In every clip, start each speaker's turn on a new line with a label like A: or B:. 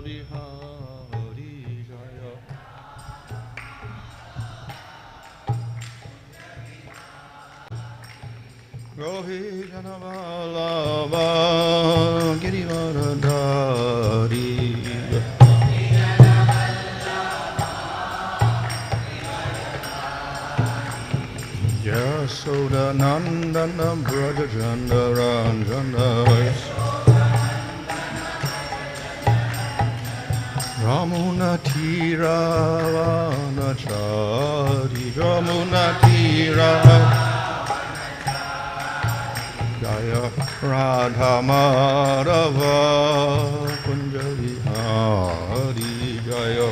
A: Bihari Jaya. Rohi Janavalava Girivardhari Yasoda Nandana Braja Jandaranjana Ramunatira Vanachari Ramunatira Jaya Radha Madhava Kunjali Hari Jaya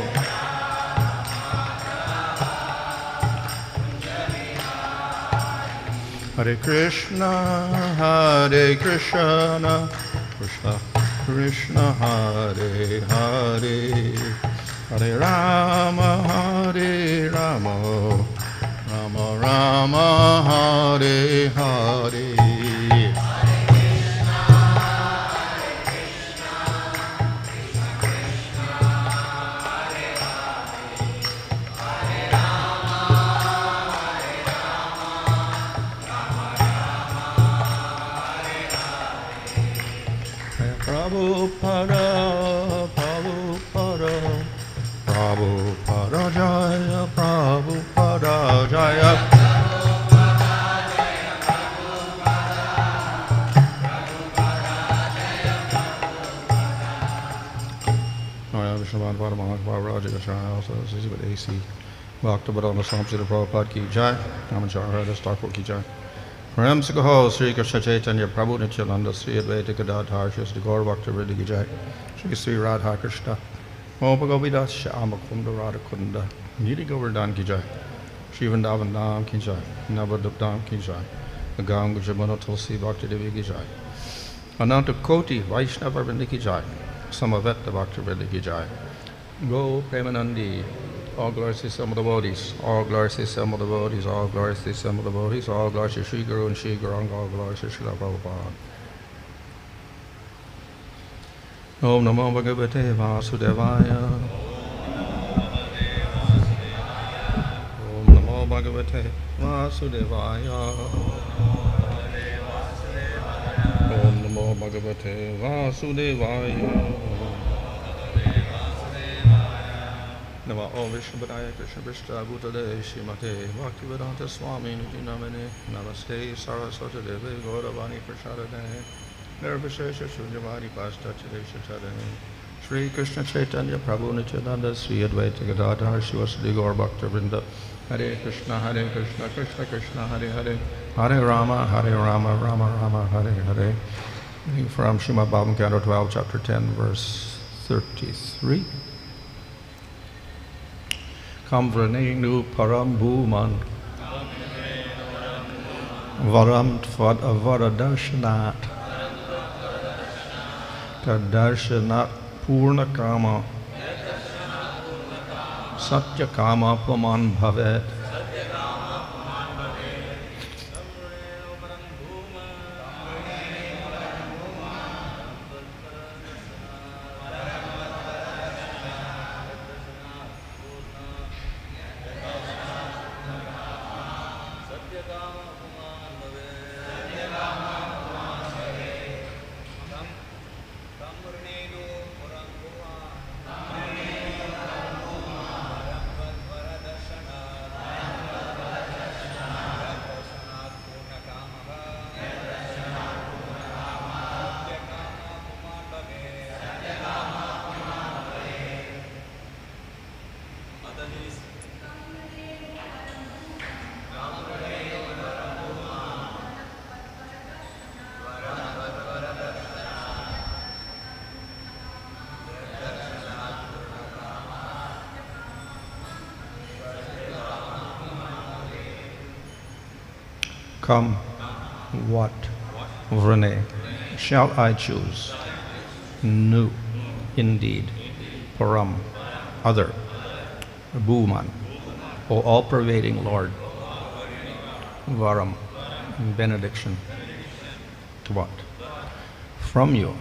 A: Hare Krishna Krishna Krishna Hare Hare Hare Rama Rama Rama Hare Hare Prabhupada, Prabhupada, Prabhupada Jaya, Prabhupada Jaya. Vishnavan Varaṁ Varaja Gacchana also this is with AC. Bhakta Badana Samsita Prabhupada ki Jai. Namanchara Haridas Thakur ki Jai. Param Sikho Sri Krishna Chaitanya Prabhu Nityananda Sri Advaita Gadadhar Shri Gaur Bhakta Vṛṇe ki Jai. Shri Sri Radha Krishna Mopa Govinda Shyama Kunda Radha Kunda Nidhi Govardhan ki Jai. Shri Vrindavan Dham ki Jai. Navadvip Dham ki Jai. Agam Gujamana Tulsi Bhakti Devi ki Jai. Ananta Koti Vaishnava Vṛṇe ki Jai. Samaveta Bhakti Vṛṇe ki Jai. Go Premanandi. All glories to some of the devotees, all glories to some of the devotees, all glories to some of the devotees, all glories to Sri Guru and Sri Gauranga, all glories to Srila Prabhupada. Om Namo Bhagavate Vasudevaya. Om Namo Bhagavate Vasudevaya. Om Namo Bhagavate Vasudevaya. Namo Om Vishnupadaya Krishna Prishta Bhutale Shrimate Bhaktivedanta Swami Niti Namane Namaste Saraswati Devi Gauravani Prashadane Nirvishesha Shunyavadi Pastachadesha Chadane Sri Krishna Chaitanya Prabhu Nityananda Sri Advaita Gadadhar Shivasadi Gaur Bhakta Vrinda Hare Krishna Krishna Krishna Hare Hare Hare Rama Rama Rama Hare Hare. From Srimad Bhagavatam Canto 12 Chapter 10 Verse 33. Kam vṛṇe param bhūman varam tvad vara-darśanāt yad-darśanāt pūrṇa-kāmaḥ satya-kāmaḥ pumān bhavet. Come, what, vṛṇe, shall I choose? Nu, indeed, param, other, bhūman, O all-pervading Lord, varam, benediction, tvat, from you,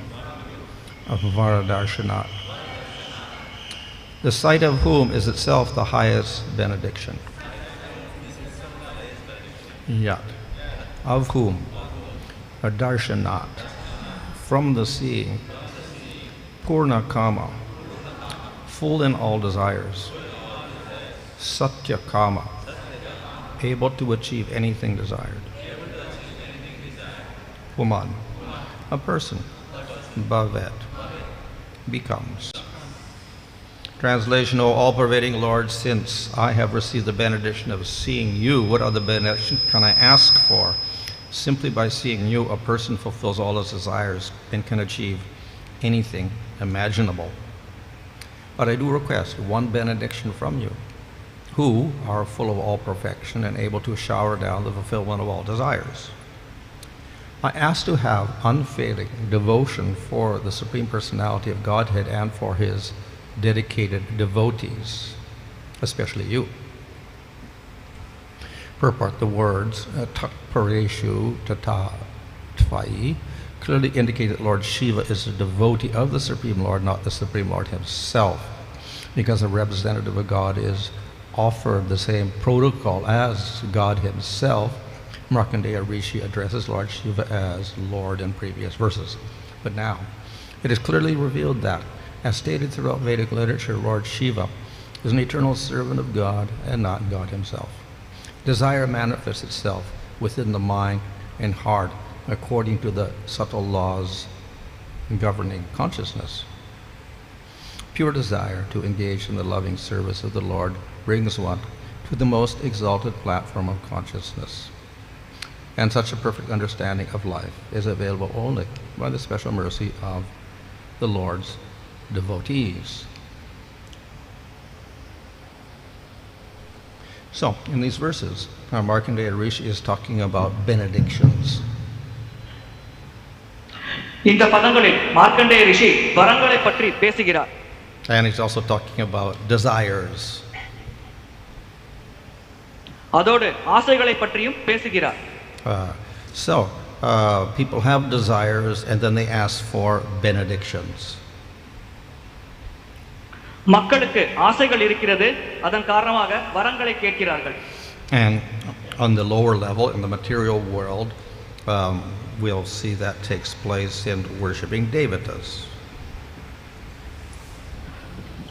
A: of vara-darśanāt, the sight of whom is itself the highest benediction. Yad, of whom, vara-darśanāt, from the seeing, pūrṇa-kāmaḥ, full in all desires, satya-kāmaḥ, able to achieve anything desired, pumān, a person, bhavet, becomes. Translation: O all-pervading Lord, since I have received the benediction of seeing you, what other benediction can I ask for? Simply by seeing you, a person fulfills all his desires and can achieve anything imaginable. But I do request one benediction from you, who are full of all perfection and able to shower down the fulfillment of all desires. I ask to have unfailing devotion for the Supreme Personality of Godhead and for His dedicated devotees, especially you. Purport: the words takpareshu tata tvai clearly indicate that Lord Shiva is a devotee of the Supreme Lord, not the Supreme Lord Himself, because a representative of God is offered the same protocol as God Himself. Markandeya Rishi addresses Lord Shiva as Lord in previous verses. But now, it is clearly revealed that, as stated throughout Vedic literature, Lord Shiva is an eternal servant of God and not God Himself. Desire manifests itself within the mind and heart according to the subtle laws governing consciousness. Pure desire to engage in the loving service of the Lord brings one to the most exalted platform of consciousness. And such a perfect understanding of life is available only by the special mercy of the Lord's devotees. So, in these verses, Markandeya Rishi is talking about benedictions.
B: இந்த பதங்களில் மார்க்கண்டேய ரிஷி வரங்களை பற்றி பேசுகிறார்.
A: And he's also talking about desires.
B: அதோடு ஆசைகளை பற்றியும் பேசுகிறார்.
A: So, people have desires and then they ask for benedictions.
B: மக்களுக்கு ஆசைகள் இருக்கிறது, அதன் காரணமாக வரங்களை கேட்கிறார்கள்.
A: And on the lower level, in the material world, we'll see that takes place in worshipping devatas.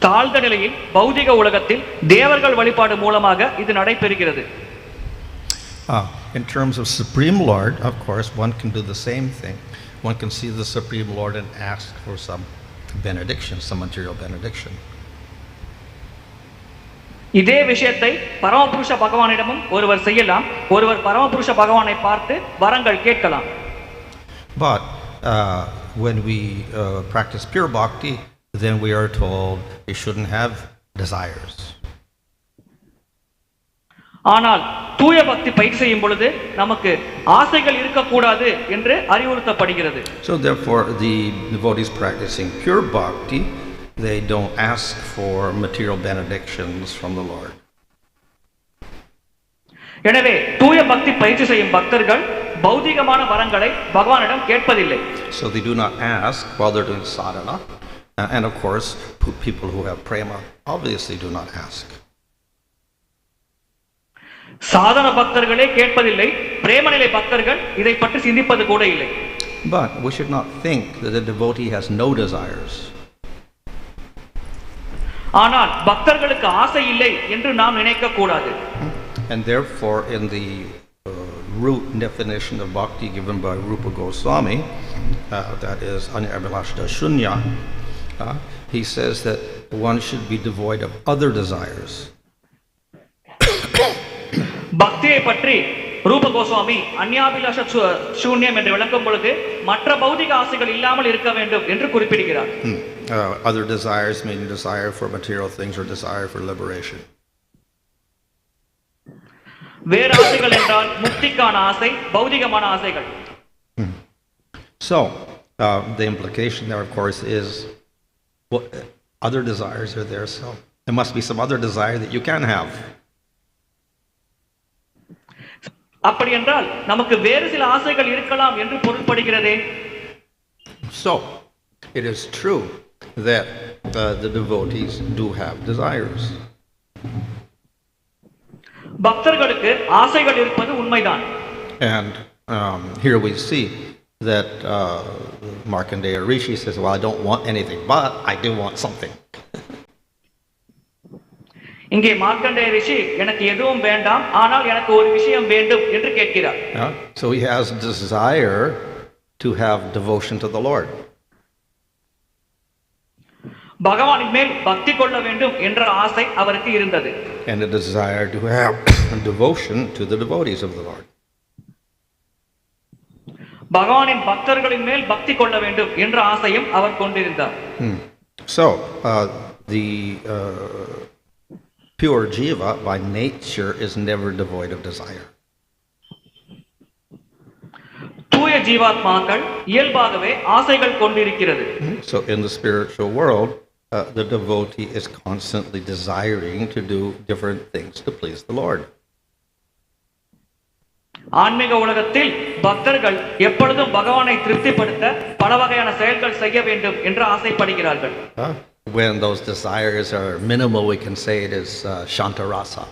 B: தாழ்ந்த நிலையில் பௌதிக உலகத்தில் தேவர்கள் வழிபாடு மூலமாக இது நடைபெறுகிறது.
A: In terms of Supreme Lord, of course, one can do the same thing. One can see the Supreme Lord and ask for some benediction, some material benediction.
B: இதே விஷயத்தை பரமபுருஷ பகவானிடமும் ஒருவர் செய்யலாம். ஒருவர் பரமபுருஷ பகவானை பார்த்து வரங்கள் கேட்கலாம்.
A: But when we practice pure bhakti, then we are told we shouldn't have desires.
B: ஆனால் தூய பக்தி பயிற்சி செய்யும் பொழுது நமக்கு ஆசைகள் இருக்கக்கூடாது என்று அறிவுறுத்தப்படுகிறது.
A: So therefore, the devotees practicing pure bhakti, they don't ask for material benedictions from the Lord.
B: எனவே தூய பக்தி பயிற்சி செய்யும் பக்தர்கள் பௌதிகமான வரங்களை பகவானிடம் கேட்பதில்லை.
A: So they do not ask while they're doing sadhana, and of course, people who have prema obviously do not ask.
B: சாதன பக்தர்களே கேட்பதில்லை, பிரேமநிலை பக்தர்கள் இதை பற்றி சிந்திப்பது கூட இல்லை.
A: But we should not think that the devotee has no desires.
B: ஆனால் பக்தர்களுக்கு ஆசை இல்லை என்று நாம் நினைக்க கூடாது.
A: And therefore, in the root definition of bhakti given by Rupa Goswami, that is Anyabhilashta Shunya, he says that one should be devoid of other desires.
B: பக்தியை பற்றி ரூப கோஸ்வாமி அன்யாபிலாஷ சூன்யம் என்று விளக்கும் பொழுது மற்ற பௌதிக ஆசைகள் இல்லாமல் இருக்க வேண்டும் என்று குறிப்பிடுகிறார்.
A: Other desires meaning desire for material things or desire for liberation.
B: வேறு ஆசைகள் என்றால் முக்திக்கான ஆசை, பௌதிகமான ஆசைகள்.
A: So, the implication there, of course, is other desires are there, so there must be some other desire that you can have.
B: அப்படி என்றால் நமக்கு வேறு சில ஆசைகள் இருக்கலாம் என்று பொருள்படுகிறதே.
A: So, it is true that the devotees do have desires.
B: பக்தர்களுக்கு ஆசைகள் இருப்பது உண்மைதான்.
A: And here we see that Markandeya Rishi says, well, I don't want anything, but I do want something.
B: இங்கே மார்க்கண்டேய ரிஷி எனக்கு எதுவும் வேண்டாம், ஆனால் எனக்கு ஒரு விஷயம் வேண்டும் என்று கேட்கிறார்.
A: So he has desire to have devotion to the Lord.
B: பகவானின் மேல் பக்தி கொள்ள வேண்டும் என்ற ஆசை அவருக்கு இருந்தது.
A: And a desire to have devotion to the devotees of the Lord.
B: பகவானின் பக்தர்களின் மேல் பக்தி கொள்ள வேண்டும் என்ற ஆசையும் அவர் கொண்டிருந்தார்.
A: So the pure jiva by nature is never devoid of desire.
B: தூய ஜீவாத்மாக்கள் இயல்பாகவே ஆசைகள் கொண்டிருக்கிறது.
A: So in the spiritual world, the devotee is constantly desiring to do different things to please the Lord.
B: ஆன்மீக உலகத்தில் பக்தர்கள் எப்பொழுதும் பகவானை திருப்திப்படுத்த பல வகையான செயல்கள் செய்ய வேண்டும் என்று ஆசைப்படுகிறார்கள்.
A: When those desires are minimal, we can say it is shanta rasa.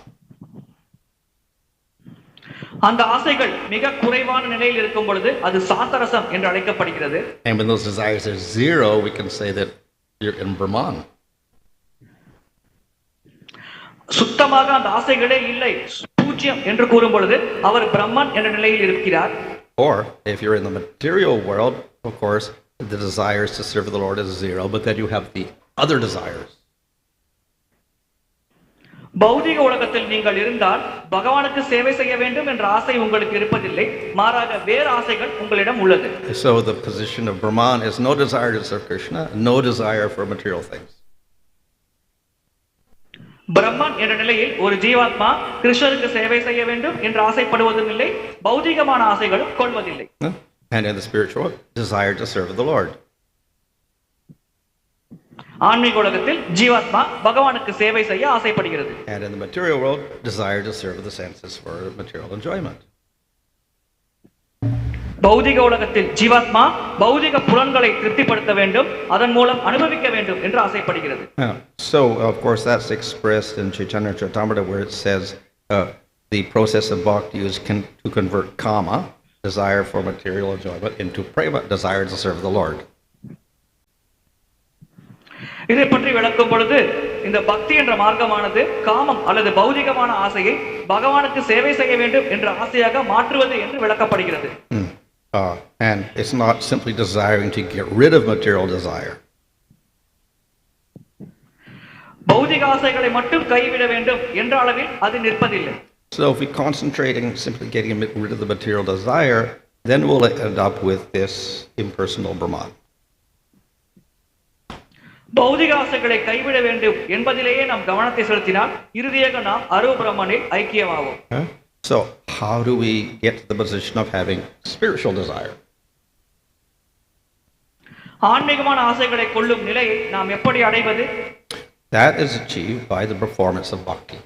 B: அந்த ஆசைகள் மிக குறைவான நிலையில் இருக்கும் பொழுது அது சாந்தரசம் என்று அழைக்கப்படுகிறது.
A: And when those desires are zero, we can say that you're in Brahman.
B: சுத்தமாக அந்த ஆசைகளே இல்லை, பூஜ்யம் என்று கூறும் பொழுது அவர் பிரம்மன் என்ற நிலையில் இருக்கிறார்.
A: Or if you're in the material world, of course, the desires to serve the Lord is zero, but then you have the other desires.
B: பௌதிக உலகத்தில் நீங்கள் இருந்தால் பகவானுக்கு சேவை செய்ய வேண்டும் என்ற ஆசை உங்களுக்கு இருப்பதில்லை, மாறாக வேறு ஆசைகள் உங்களிடம் உள்ளது.
A: So the position of Brahman is no desire to serve Krishna, no desire for material things.
B: பிரம்மன் என்ற நிலையில் ஒரு ஜீவாத்மா கிருஷ்ணருக்கு சேவை செய்ய வேண்டும் என்று ஆசைப்படுவதும் இல்லை, பௌதிகமான ஆசைகளும் கொள்வதில்லை.
A: And in the spiritual world, desire to serve the Lord.
B: ஆன்மீக உலகத்தில் ஜீவாத்மா பகவானுக்கு சேவை செய்ய ஆசைப்படுகிறது.
A: And in the material world, desire to serve the senses for material enjoyment.
B: பௌதிக உலகத்தில் ஜீவாத்மா பௌதிக புலன்களை திருப்திப்படுத்த வேண்டும், அதன் மூலம் அனுபவிக்க வேண்டும் என்று ஆசைப்படுகிறது.
A: So of course that's expressed in Chaitanya Charitamrita where it says the process of bhakti is to convert kama, desire for material enjoyment, into prema, desire to serve the Lord.
B: இதை பற்றி விளக்கும் பொழுது இந்த பக்தி என்ற மார்க்கமானது காமம் அல்லது பௌதிகமான ஆசையை பகவானுக்கு சேவை செய்ய வேண்டும் என்ற ஆசையாக மாற்றுவது என்று விளக்கப்படுகிறது.
A: And it's not simply desiring to get rid of material desire.
B: பௌதிக ஆசைகளை மட்டும் கைவிட வேண்டும் என்ற அளவில் அது நிற்பதில்லை.
A: So if we concentrate on simply getting rid of the material desire, then we'll end up with this impersonal Brahman.
B: பௌதிக ஆசைகளை கைவிட வேண்டும் என்பதிலேயே நாம் கவனத்தை செலுத்தினால் இறுதியாக நாம் அரூப பிரம்மனில் ஐக்கியமாவோம்.
A: So how do we get to the position of having spiritual desire?
B: ஆன்மீகமான ஆசைகளை கொள்ளும் நிலையை நாம் எப்படி அடைவது?
A: That is achieved by the performance of bhakti.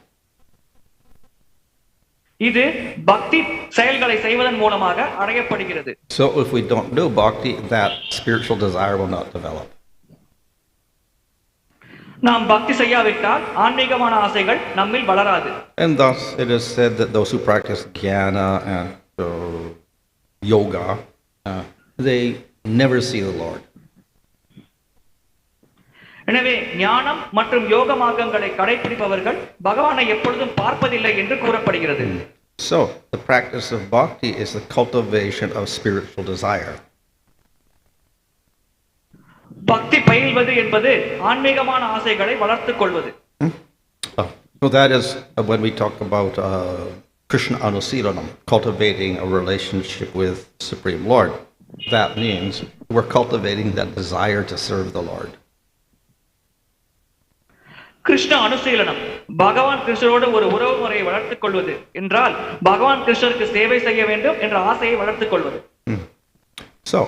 B: இது பக்தி செயல்களை செய்வதன் மூலமாக அடையப்படுகிறது.
A: So if we don't do bhakti, that spiritual desire will not develop.
B: நாம் பக்தி செய்யாவிட்டால் ஆன்மீகமான ஆசைகள் நம்மில் வளராது.
A: And thus it is said that those who practice jnana and yoga, they never see the Lord.
B: எனவே ஞானம் மற்றும் யோக மார்க்கங்களை கடைபிடிப்பவர்கள் பகவானை எப்பொழுதும் பார்ப்பதில்லை என்று கூறப்படுகிறது.
A: So the practice of bhakti is the cultivation of spiritual desire.
B: பக்தி பயில்வது என்பது ஆன்மீகமான ஆசைகளை வளர்த்துக் கொள்வது.
A: So that is when we talk about Krishna anusilanam, cultivating a relationship with Supreme Lord. That means we're cultivating that desire to serve the Lord.
B: Krishna அனுசீலனம், பகவான் கிருஷ்ணரோடு ஒரு உறவு முறையை வளர்த்துக் கொள்வது என்றால் பகவான் கிருஷ்ணருக்கு சேவை செய்ய வேண்டும் என்ற ஆசையை வளர்த்துக் கொள்வது.
A: So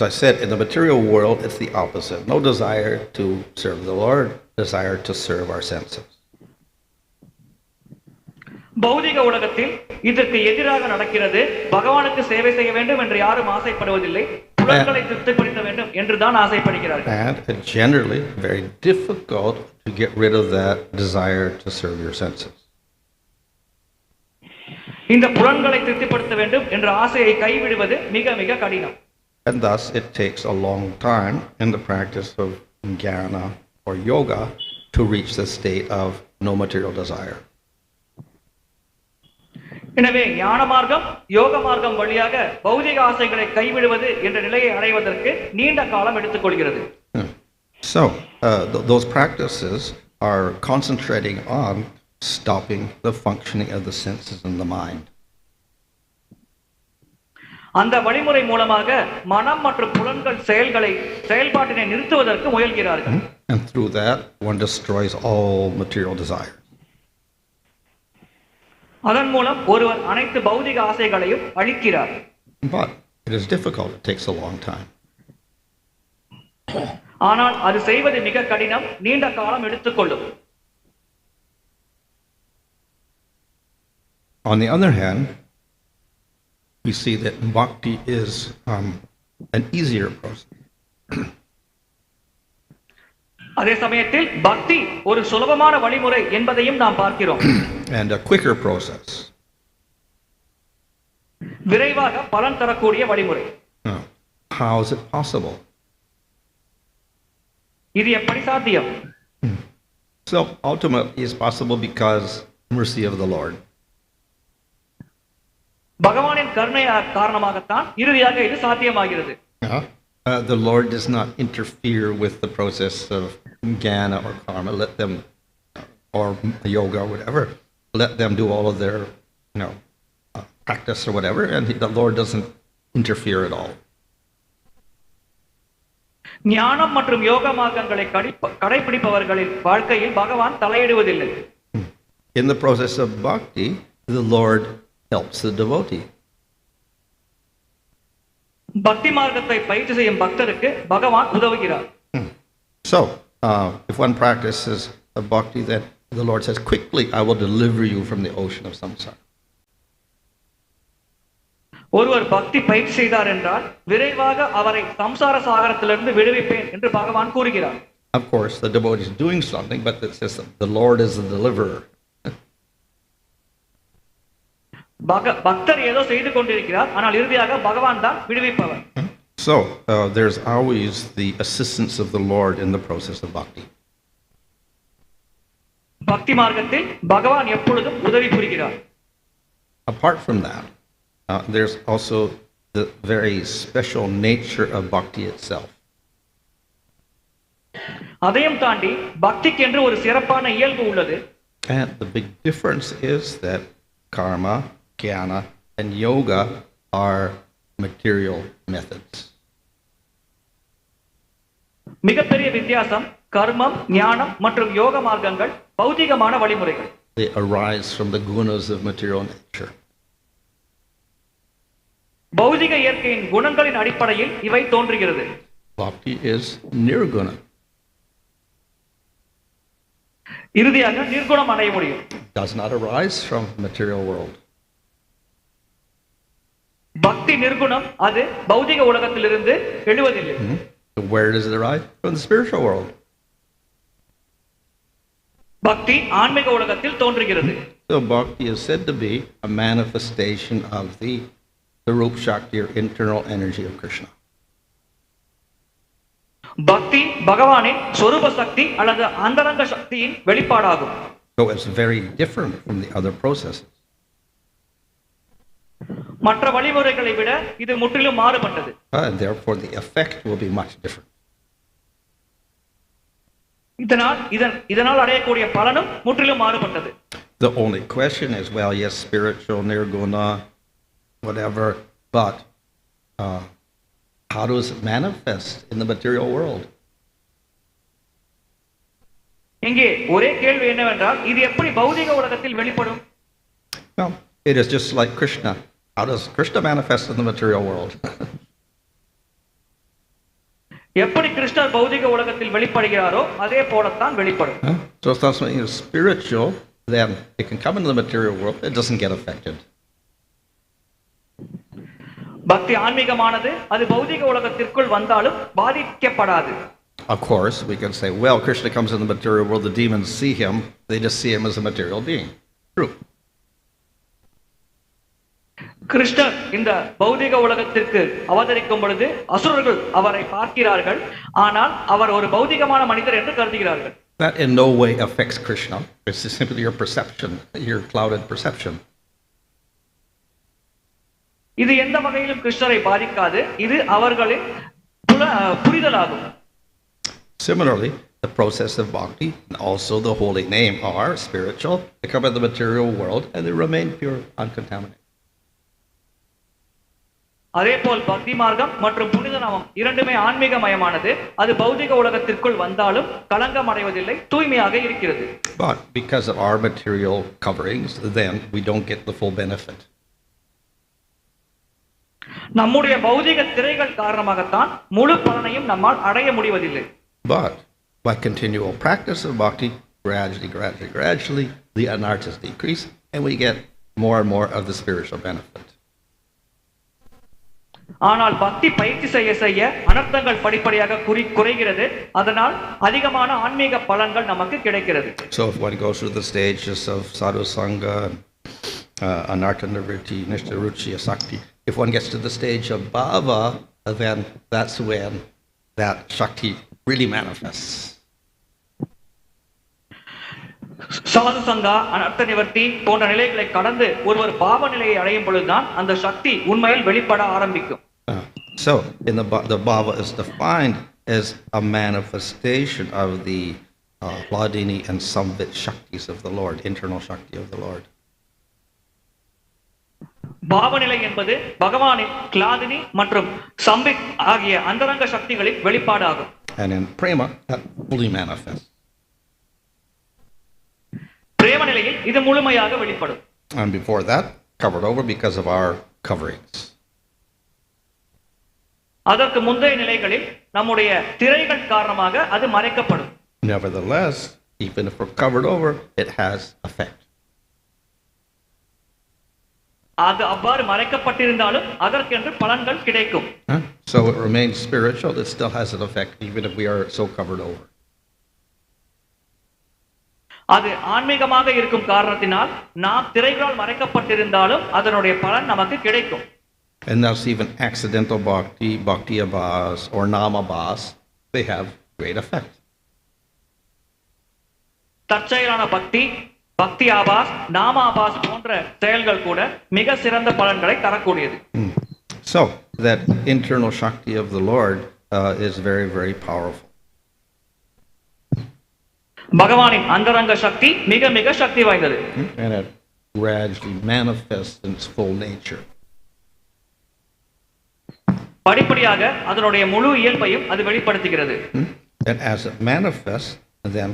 A: I said, in the material world, it's the opposite. No desire to serve the Lord, desire to serve our senses.
B: பௌதிக உலகத்தில் இதற்கு எதிராக நடக்கிறது. பகவானுக்கு சேவை செய்ய வேண்டும் என்று யாரும் ஆசைப்படுவதில்லை, புலன்களை திருப்திப்படுத்த வேண்டும் என்றுதான் ஆசைப்படுகிறார்கள்.
A: And generally very difficult to get rid of that desire to serve your senses.
B: இந்த புலன்களை திருப்திப்படுத்த வேண்டும் என்ற ஆசையை கைவிடுவது மிக மிக கடினம்.
A: And thus it takes a long time in the practice of jnana or yoga to reach the state of no material desire.
B: எனவே ஞான மார்க்கம் யோக மார்க்கம் வழியாக பௌதிக ஆசைகளை கைவிடுவது என்ற நிலையை அடைவதற்கு நீண்ட காலம் எடுத்துக்கொள்கிறது.
A: So those practices are concentrating on stopping the functioning of the senses and the mind.
B: அந்த வழிமுறை மூலமாக மனம் மற்றும் புலன்கள் செயல்பாட்டினை நிறுத்துவதற்கு முயல்கிறார்கள்.
A: And through that one destroys all material desire.
B: அதன் மூலம் ஒருவர் அனைத்து பௌதிக ஆசைகளையும் அழிக்கிறார்.
A: But it is difficult, it takes a long time.
B: ஆனால் அது செய்வது மிக கடினம், நீண்ட காலம் எடுத்துக்கொள்ளும்.
A: On the other hand, we see that bhakti is an easier process.
B: அதே சமயத்தில் பக்தி ஒரு சுலபமான வழிமுறை என்பதையும் நாம் பார்க்கிறோம்.
A: And a quicker process.
B: விரைவாக பலன் தரக்கூடிய வழிமுறை.
A: How is it possible?
B: இது எப்படி சாத்தியம்?
A: So ultimately it's possible because mercy of the Lord.
B: பகவானின் கருணை காரணமாகத்தான் இறுதியாக இது சாத்தியமாகிறது.
A: The Lord does not interfere with the process of jnana or karma. Let them, or yoga or whatever, let them do all of their, practice or whatever, and the Lord doesn't interfere at all.
B: ஞானம் மற்றும் யோக மார்க்கங்களை கடைபிடிப்பவர்களின் வாழ்க்கையில் பகவான் தலையிடுவதில்லை.
A: In the process of bhakti, the Lord helps the devotee.
B: பக்தி மார்க்கத்தை பயிற்சி செய்யும் பக்தருக்கு பகவான் உதவுகிறார்.
A: So, if one practices a bhakti, then the Lord says, quickly I will deliver you from the ocean of samsara.
B: ஒருவர் பக்தி பயிற்சி செய்தார் என்றால் விரைவாக அவரை சம்சார சாகரத்திலிருந்து விடுவிப்பேன் என்று பகவான் கூறுகிறார்.
A: Of course, the devotee is doing something, but it says the Lord is the deliverer.
B: பக்தர் ஏதோ செய்து கொண்டிருக்கிறார், ஆனால் இறுதியாக பகவான் தான் விடுவிப்பவர்.
A: So, there's always the assistance of the Lord in the process of bhakti.
B: பக்தி மார்க்கத்தில் பகவான் எப்பொழுதும் உதவி புரிகிறார்.
A: Apart from that, there's also the very special nature of bhakti itself.
B: அதையும் தாண்டி பக்திக்கு என்று ஒரு சிறப்பான இயல்பு உள்ளது.
A: And the big difference is that karma, jnana, and yoga are material methods.
B: மிகப்பெரிய வித்தியாசம் கர்மம், ஞானம் மற்றும் யோக மார்க்கங்கள் பௌதிகமான வழிமுறைகள்.
A: They arise from the gunas of material nature.
B: பௌதிக இயற்கையின் குணங்களின் அடிப்படையில் இவை தோன்றுகிறது.
A: Bhakti is nirguna.
B: இறுதியாக நிர்குணம் அடைய முடியும்.
A: Does not arise from the material world.
B: பக்தி நிர்குணம், அது பௌதிக உலகத்திலிருந்து எழுவதில்லை.
A: Where does it arise? From the spiritual world.
B: பக்தி ஆன்மீக உலகத்தில் தோன்றுகிறது.
A: So bhakti is said to be a manifestation of the Rup Shakti or internal energy of Krsna.
B: பக்தி பகவானின் சொரூப சக்தி அல்லது அந்தரங்க சக்தியின் வெளிப்பாடாகும்.
A: So it's very different from the other processes.
B: மற்ற வழிமுறைகளை விட இது முற்றிலும் மாறுபட்டது.
A: And therefore the effect will be much different.
B: இதனால் அடையக்கூடிய பலனும் முற்றிலும் மாறுபட்டது.
A: The only question is, well, yes, spiritual, nirguna, whatever, but how does it manifest in the material world?
B: இங்கே ஒரே கேள்வி என்னவென்றால் இது எப்படி பௌதிக உலகத்தில் வெளிப்படும்?
A: Well, it is just like Krishna. How does Krishna manifest in the material world?
B: எப்படி கிருஷ்ணர் பௌதிக உலகத்தில் வெளிப்படுகிறாரோ அதே போலத்தான் வெளிப்படும்.
A: So if something is spiritual, then it can come into the material world. It doesn't get affected.
B: பக்தி ஆன்மீகமானது அது பௌதிக உலகத்திற்குள் வந்தாலும் பாதிக்கப்படாது.
A: Of course, we can say, well, Krishna comes in the material world, the demons see him, they just see him as a material being. True.
B: கிருஷ்ணர் இந்த பௌதிக உலகத்திற்கு அவதரிக்கும் பொழுது அசுரர்கள் அவரை பார்க்கிறார்கள், ஆனால் அவர் ஒரு பௌதிகமான மனிதர் என்று கருதுகிறார்கள்.
A: That in no way affects Krishna. It's simply your perception, your clouded perception.
B: இது எந்த வகையிலும் கிருஷ்ணரை பாதிக்காது, இது அவர்களின் புரிதலாகும்.
A: Similarly, the process of bhakti and also the holy name are spiritual. They come in the material world and they remain pure, uncontaminated.
B: அதேபோல் பக்தி மார்க்கம் மற்றும் புனித நாமம் இரண்டுமே ஆன்மீகமயமானது. அது பௌதிக உலகத்திற்குள் வந்தாலும் களங்கம் அடைவதில்லை, தூய்மையாக இருக்கிறது.
A: But because of our material coverings, then we don't get the full benefit.
B: நம்முடைய பௌதிக திரைகள் காரணமாகத்தான் முழு பலனையும் நம்மால் அடைய முடிவதில்லை.
A: But by continual practice of bhakti, gradually, the anarthas decrease and we get more and more of the spiritual benefit.
B: ஆனால் பக்தி பயிற்சி செய்ய செய்ய அனர்த்தங்கள் படிப்படியாக குறைகிறது, அதனால் அதிகமான ஆன்மீக பலன்கள் நமக்கு கிடைக்கிறது.
A: So if one goes through the stages of sadhu sangha, anartha nivritti, nishta ruchi, asakti, if one gets to the stage of bhava, then that's when that shakti really manifests.
B: சாது சங்கா, அனர்த்த நிவர்த்தி போன்ற நிலைகளை கடந்து ஒருவர் பாவ நிலையை அடையும் பொழுதுதான் அந்த சக்தி உண்மையில் வெளிப்பட ஆரம்பிக்கும்.
A: So in the bhava is defined as a manifestation of the hladini and samvit shaktis of the Lord, internal shakti of the Lord.
B: பாவ நிலை என்பது பகவானின் கிளாதினி மற்றும் சம்பித் ஆகிய அந்தரங்க சக்திகளின் வெளிப்பாடு ஆகும்.
A: And in prema that fully manifests.
B: பிரேம நிலையில் இது முழுமையாக வெளிப்படும்.
A: And before that, covered over because of our coverings.
B: அதற்கு முந்தைய நிலைகளில் நம்முடைய திரைகள் காரணமாக அது மறைக்கப்படும்.
A: Nevertheless, even if we're covered over, it has effect.
B: அது அவ்வாறு மறைக்கப்பட்டிருந்தாலும் அதற்கென்று பலன்கள் கிடைக்கும்.
A: So it remains spiritual, it still has an effect even if we are so covered over.
B: அது ஆன்மீகமாக இருக்கும் காரணத்தினால் நாம் திரைகளால் மறைக்கப்பட்டிருந்தாலும் அதனுடைய பலன் நமக்கு கிடைக்கும்.
A: And thus even accidental bhakti, bhakti abhas or nama abhas, they have great effect.
B: தற்செயலான பக்தி, பக்தி ஆபாஸ், நாம ஆபாஸ் போன்ற செயல்கள் கூட மிக சிறந்த பலன்களை தரக்கூடியது.
A: So that internal shakti of the Lord is very, very powerful.
B: பகவானின் அந்தரங்க சக்தி மிக மிக சக்தி வாய்ந்தது.
A: And it gradually manifests in its full nature.
B: படிப்படியாக அதனுடைய முழு இயல்பையும் அது வெளிப்படுத்துகிறது.
A: And as it manifests, then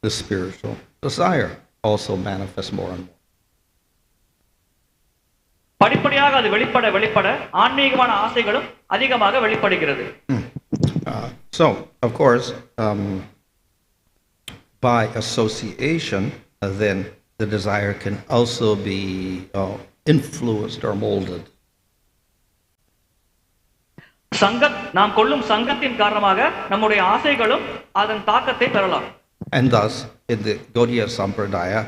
A: the spiritual desire also manifests more and more.
B: படிப்படியாக அது வெளிப்பட ஆன்மீகமான ஆசைகளும் அதிகமாக வெளிப்படுகிறது.
A: So, of course, by association, then the desire can also be influenced or molded.
B: நாம் கொள்ளும் சங்கத்தின் காரணமாக நம்முடைய ஆசைகளும் அதன் தாக்கத்தை பெறலாம்.
A: And thus, in the Gaudiya Sampradaya,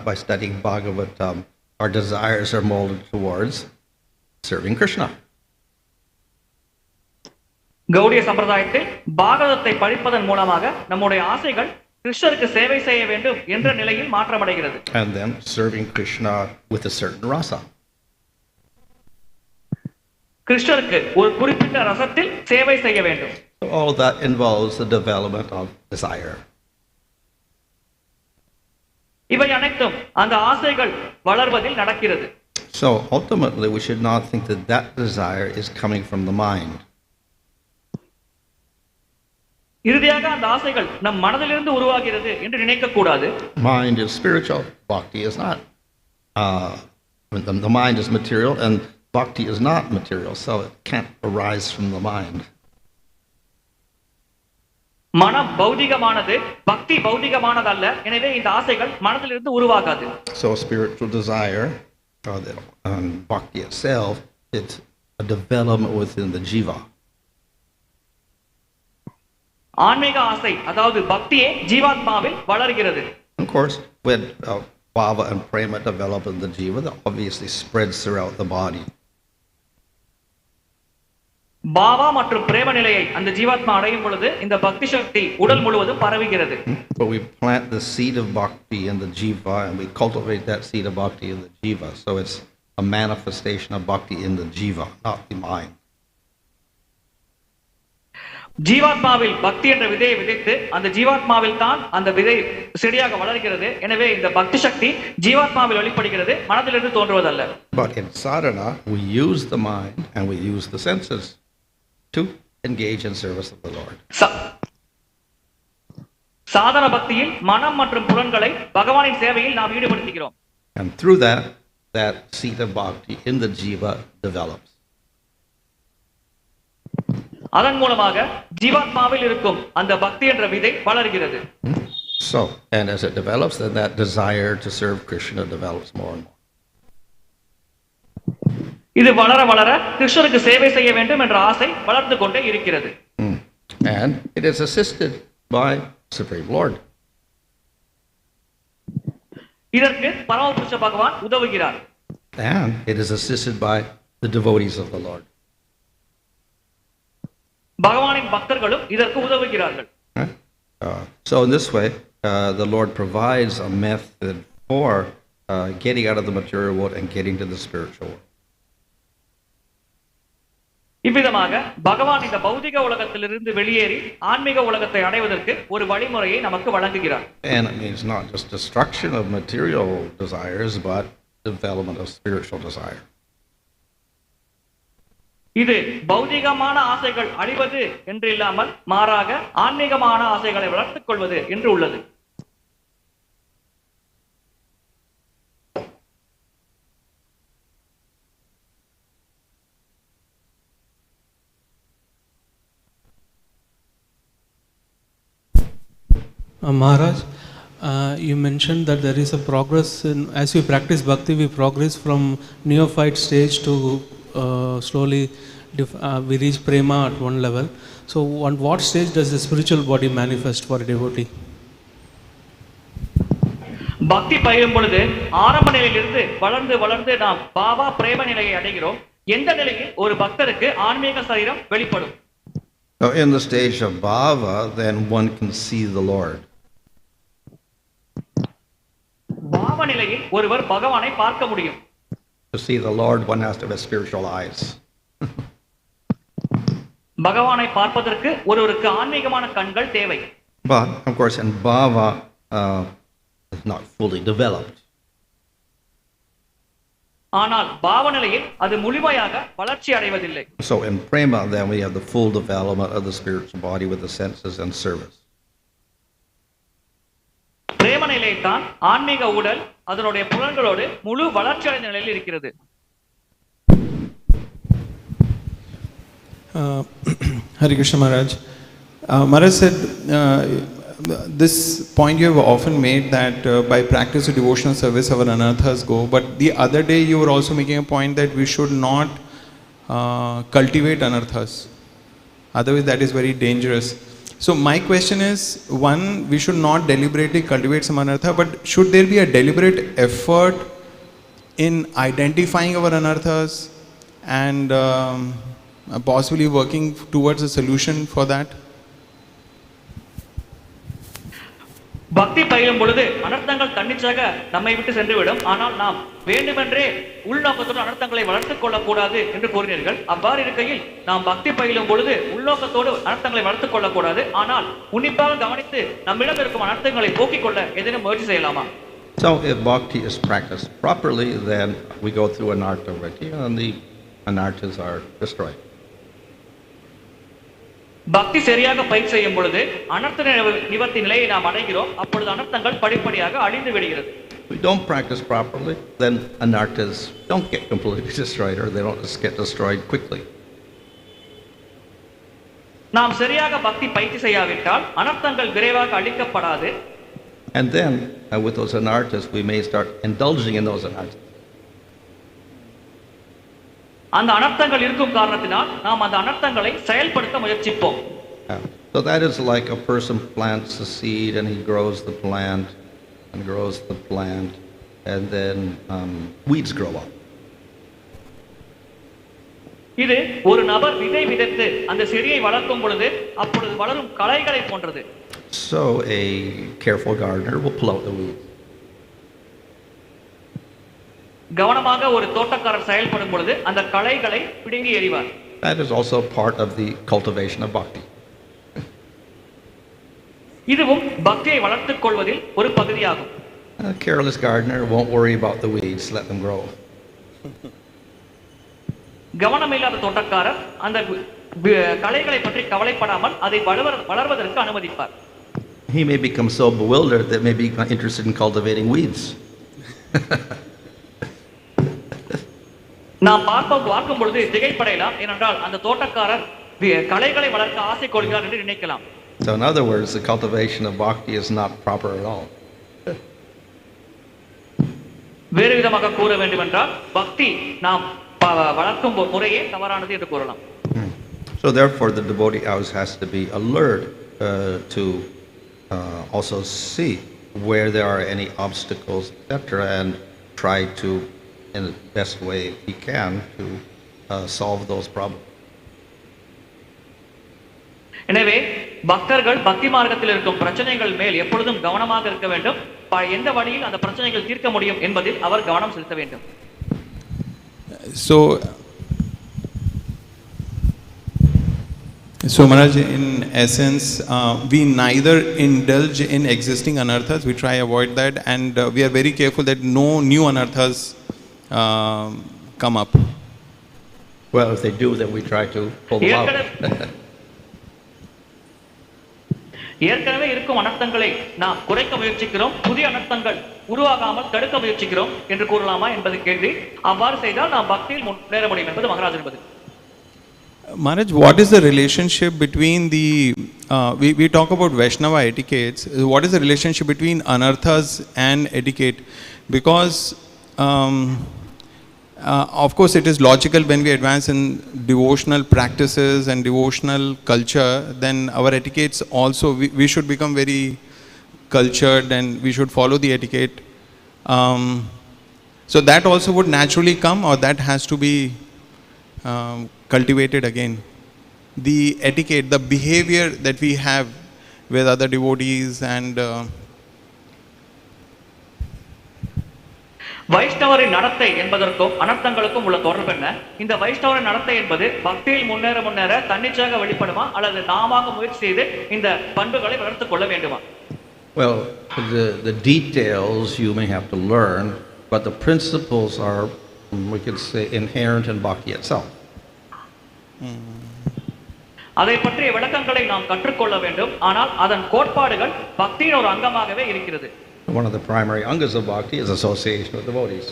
A: by studying Bhagavatam, our desires are molded towards serving Krishna.
B: Gaudiya சம்பிரதாயத்தில் பாகவதத்தை படிப்பதன் மூலமாக நம்முடைய ஆசைகள் கிருஷ்ணருக்கு சேவை செய்ய வேண்டும் என்ற நிலையில் மாற்றமடைகிறது.
A: And then serving Krishna with a certain rasa.
B: கிருஷ்ணருக்கு ஒரு குறிப்பிட்ட ரசத்தில் சேவை செய்ய வேண்டும்.
A: So all that involves the development of desire.
B: இவை அனைத்தும் அந்த ஆசைகள் வளர்வதில் நடக்கிறது.
A: So ultimately we should not think that that desire is coming from the mind.
B: இறுதியாக அந்த ஆசைகள் நம் மனதிலிருந்து உருவாகிறது என்று நினைக்க கூடாது.
A: Mind is spiritual, bhakti is not. The mind is material and bhakti is not material, so it can't arise from the mind.
B: மனம் பௌதிகமானது, பக்தி பௌதிகமானதல்ல, எனவே இந்த ஆசைகள் மனதிலிருந்து உருவாகாது.
A: So spiritual desire, bhakti itself, it's a development within the jiva.
B: ஆன்மீக ஆசை அதாவது பக்தியே ஜீவாத்மாவில் வளர்கிறது.
A: Of course, when bhava and prema develop in the jiva, that obviously spreads throughout the body.
B: பாவா மற்றும் பிரேம நிலையை அந்த ஜீவாத்மா அடையும் பொழுது இந்த பக்தி சக்தி உடல் முழுவதும் பரவுகிறது.
A: But we plant the seed of bhakti in the jiva and we cultivate that seed of bhakti in the jiva. So it's a manifestation of bhakti in the jiva, not the mind.
B: ஜீவாத்மாவில் பக்தி என்ற விதையை விதைத்து அந்த ஜீவாத்மாவில் தான் அந்த விதை செடியாக வளர்கிறது. எனவே இந்த பக்தி சக்தி ஜீவாத்மாவில் வெளிப்படுகிறது, மனதிலிருந்து தோன்றுவதல்ல.
A: But in sadhana we use the mind and we use the senses to engage in service of the Lord.
B: சாதன பக்தியில் மனம் மற்றும் புலன்களை பகவானின் சேவையில் நாம் ஈடுபடுத்துகிறோம்.
A: And through that seed of bhakti in the jiva develops.
B: அதன் மூலமாக ஜீவாத்மாவில் இருக்கும் அந்த பக்தி என்ற விதை வளர்கிறது.
A: So, and as it develops, then that desire to serve Krishna develops more and more.
B: இது வளர வளர கிருஷ்ணருக்கு சேவை செய்ய வேண்டும் என்ற ஆசை வளர்ந்து கொண்டே இருக்கிறது.
A: And it is assisted by Supreme Lord.
B: இதற்கு பரமபுருஷ பகவான் உதவுகிறார்.
A: And it is assisted by the devotees of the Lord.
B: பகவானின் பக்தர்களும் இதற்கு உதவுகிறார்கள்.
A: So in this way, the Lord provides a method for getting out of the material world and getting to the spiritual world.
B: இவ்விதமாக பகவான் இந்த பௌதிக உலகத்திலிருந்து வெளியேறி ஆன்மீக உலகத்தை அடைவதற்கு ஒரு வழிமுறையை நமக்கு வழங்குகிறார்.
A: And it means not just destruction of material desires, but development of spiritual desire.
B: இது பௌதிகமான ஆசைகள் அழிவது என்று இல்லாமல் மாறாக ஆன்மீகமான ஆசைகளை வளர்த்துக் கொள்வது என்று உள்ளது.
C: Maharaj, you mentioned that there is a progress in, as we practice bhakti, we progress from neophyte stage to slowly we reach prema at one level. So on what stage does the spiritual body manifest for a devotee?
B: பக்தி பயிலும் பொழுது ஆரம்ப நிலையிலிருந்து வளர்ந்து வளர்ந்து நாம் பாவா பிரேம நிலையை அடைகிறோம். எந்த நிலையில் ஒரு பக்தருக்கு ஆன்மீக சரீரம் வெளிப்படும்?
A: So in the stage of bhava, then one can see the Lord.
B: பாவ நிலையில் ஒருவர் பகவானை பார்க்க முடியும்.
A: To see the Lord, one has to have spiritual eyes.
B: பகவானை பார்ப்பதற்கு ஒருவருக்கு ஆன்மீகமான கண்கள் தேவை.
A: But of course, in bhava, it's not fully developed.
B: ஆனால் பாவ நிலையில் அது முழுமையாக வளர்ச்சி அடைவதில்லை.
A: So in prema, then we have the full development of the spiritual body with the senses and service.
B: பிரேம நிலையில் தான் ஆன்மீக உடல் அதனுடைய புலன்களோடு முழு வளர்ச்சி அடைந்த நிலையில் இருக்கிறது.
D: Hare Krishna Maharaj. Maharaj said this point you have often made that by practice of devotional service our anarthas go, but the other day you were also making a point that we should not cultivate anarthas, otherwise that is very dangerous. So my question is, one, we should not deliberately cultivate some anartha, but should there be a deliberate effort in identifying our anarthas and possibly working towards a solution for that?
B: பக்தி பயிலும் பொழுது அனர்த்தங்கள் தன்னிச்சையாக நம்மை விட்டு சென்றுவிடும். ஆனால் நாம் வேண்டுமென்றே உள்நோக்கத்தோடு அனர்த்தங்களை வளர்த்துக் கொள்ளக்கூடாது என்று கூறினீர்கள். அவ்வாறு இருக்கையில் நாம் பக்தி பயிலும் பொழுது உள்நோக்கத்தோடு அனர்த்தங்களை வளர்த்துக் கொள்ளக்கூடாது. ஆனால் உன்னிப்பாக கவனித்து நம்மிடம் இருக்கும் அனர்த்தங்களை போக்கிக் கொள்ள ஏதேனும் முயற்சி செய்யலாமா?
A: So if bhakti is practiced properly, then we go through anartha vriti and the anarthas are destroyed.
B: பக்தி சரியாக பயிர் செய்யும் பொழுது அனர்த்த நிவர்த்தி நிலையை நாம் அடைகிறோம். அப்பொழுது அனர்த்தங்கள் படிப்படியாக அழிந்து விடுகிறது.
A: If we don't practice properly, then anarthas don't get completely destroyed, or they don't just get destroyed quickly.
B: நாம் சரியாக பக்தி பயிற்சி செய்யாவிட்டால் அனர்த்தங்கள் விரைவாக அழிக்கப்படாது.
A: And then with those anarthas we may start indulging in those anarthas.
B: அந்த அனர்த்தங்கள் இருக்கும் காரணத்தினால் நாம் அந்த அனர்த்தங்களை செயல்படுத்த முயற்சிப்போம்.
A: So that is like a person plants a seed and he grows the plant and grows the plant and then weeds grow up.
B: இது ஒரு நபர் விதை விதைத்து அந்த செடியை வளர்க்கும் பொழுது அப்பொழுது வளரும் களைகளை போன்றது.
A: So a careful gardener will pull out the weeds.
B: கவனமாக ஒரு தோட்டக்காரர் செயல்படும் பொழுது அந்த களைகளை பிடுங்கி எறிவார்.
A: That is also part of the cultivation of bhakti.
B: இதுவும் பக்தியை வளர்த்துக் கொள்வதில் ஒரு பகுதியாகும்.
A: A careless gardener won't worry about the weeds, let them grow.
B: கவனமில்லாத தோட்டக்காரர் அந்த களைகளை பற்றி கவலைப்படாமல் அதை வளர்வதற்கு அனுமதிப்பார்.
A: He may become so bewildered that may be interested in cultivating weeds.
B: நாம் பார்க்கும் பொழுது திகைப்படையலாம். ஏனென்றால் அந்த தோட்டக்காரர் களைகளை வளர்க்க ஆசை கொள்கிறார் என்று நினைக்கலாம்.
A: So in other words, the cultivation of bhakti is not proper at all.
B: வேறு விதமாக கூற வேண்டுமென்றால் பக்தி நாம் வளர்க்கும் முறையே தவறானது என்று கூறலாம்.
A: So therefore the devotee always has to be alert to also see where there are any obstacles, etc., and try to, in the best way he can, to solve those problems.
B: எனவே பக்தர்கள் பக்தி மார்க்கத்தில் இருக்கும் பிரச்சனைகள் மேல் எப்பொழுதும் கவனமாக இருக்க வேண்டும். எந்த வழியில் அந்த பிரச்சனைகள் தீர்க்க முடியும் என்பதில் அவர் கவனம் செலுத்த வேண்டும்.
D: So Maharaj, in essence, we neither indulge in existing anarthas, we try avoid that, and we are very careful that no new anarthas come up.
A: Well, if they do, then we try to pull them out.
B: ஏற்கனவே இருக்கும் அனர்த்தங்களை நாம் குறைக்க முயற்சிக்கிறோம், புதிய அனர்த்தங்கள் உருவாகாமல் தடுக்க முயற்சிக்கிறோம் என்று கூறலாமா என்பது கேள்வி. அவ்வாறு செய்தால் நாம் பக்தியில் முன்னேற முடியும் என்பது மகாராஜன் பதில்.
D: Maharaj, what is the relationship between the we talk about Vaishnava etiquettes, what is the relationship between anarthas and etiquette? Because of course it is logical when we advance in devotional practices and devotional culture, then our etiquettes also, we should become very cultured and we should follow the etiquette. So that also would naturally come, or that has to be cultivated again. The etiquette, the behavior that we have with other devotees and
B: வைஷ்ணவரின் நடத்தை என்பதற்கும் அனர்த்தங்களுக்கும் உள்ள தொடர்பு என்ன? இந்த வைஷ்ணவரின் நடத்தை என்பது பக்தியில் முன்னேற தன்னிச்சையாக வெளிப்படுமா அல்லது நாமாக முயற்சி செய்து இந்த பண்புகளை வளர்த்துக் கொள்ள வேண்டுமா?
A: Well, the details you may have to learn, but the principles are, we could say, inherent in bhakti itself.
B: அதை பற்றிய விளக்கங்களை நாம் கற்றுக்கொள்ள வேண்டும். ஆனால் அதன் கோட்பாடுகள் பக்தியின் ஒரு அங்கமாகவே இருக்கிறது.
A: One of the primary angas of bhakti is association with devotees.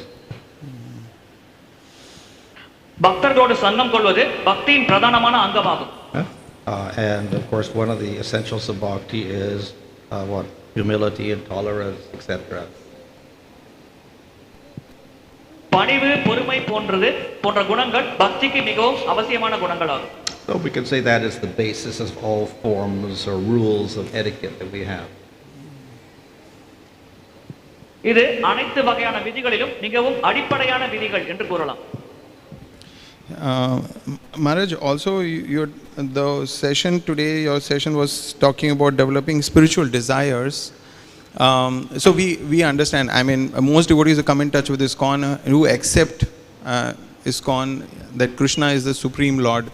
B: பக்தர்களோடு சங்கம் கொள்வது பக்தியின் பிரதானமான அங்கமாகும்.
A: And of course one of the essentials of bhakti is what? Humility and tolerance, etc.
B: பணிவு, பொறுமை போன்ற குணங்கள் பக்திக்கு மிகவும் அவசியமான குணங்களாகும்.
A: So we can say that is the basis of all forms or rules of etiquette that we have.
B: இது அனைத்து வகையான விதிகளிலும் மிகவும் அடிப்படையான விதிகள் என்று கூறலாம்.
D: Maharaj, also the session today, your session was talking about developing spiritual desires. So we understand, I mean, most devotees who come in touch with ISKCON, who accept ISKCON, that Krsna is the Supreme Lord.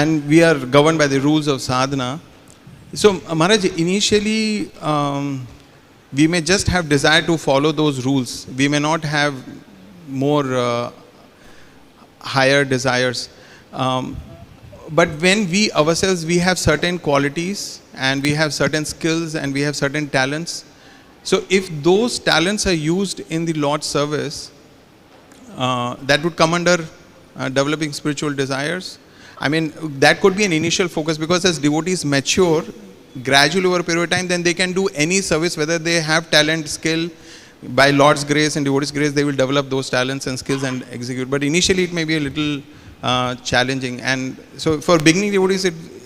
D: And we are governed by the rules of sadhana. So Maharaj, initially we may just have desire to follow those rules. We may not have more higher desires. But when we ourselves, we have certain qualities and we have certain skills and we have certain talents. So if those talents are used in the Lord's service, that would come under developing spiritual desires. I mean, that could be an initial focus, because as devotees mature gradually over a period of time, then they can do any service, whether they have talent, skill, by Lord's grace and devotees' grace, they will develop those talents and skills and execute. But initially, it may be a little challenging. And so, for beginning devotees,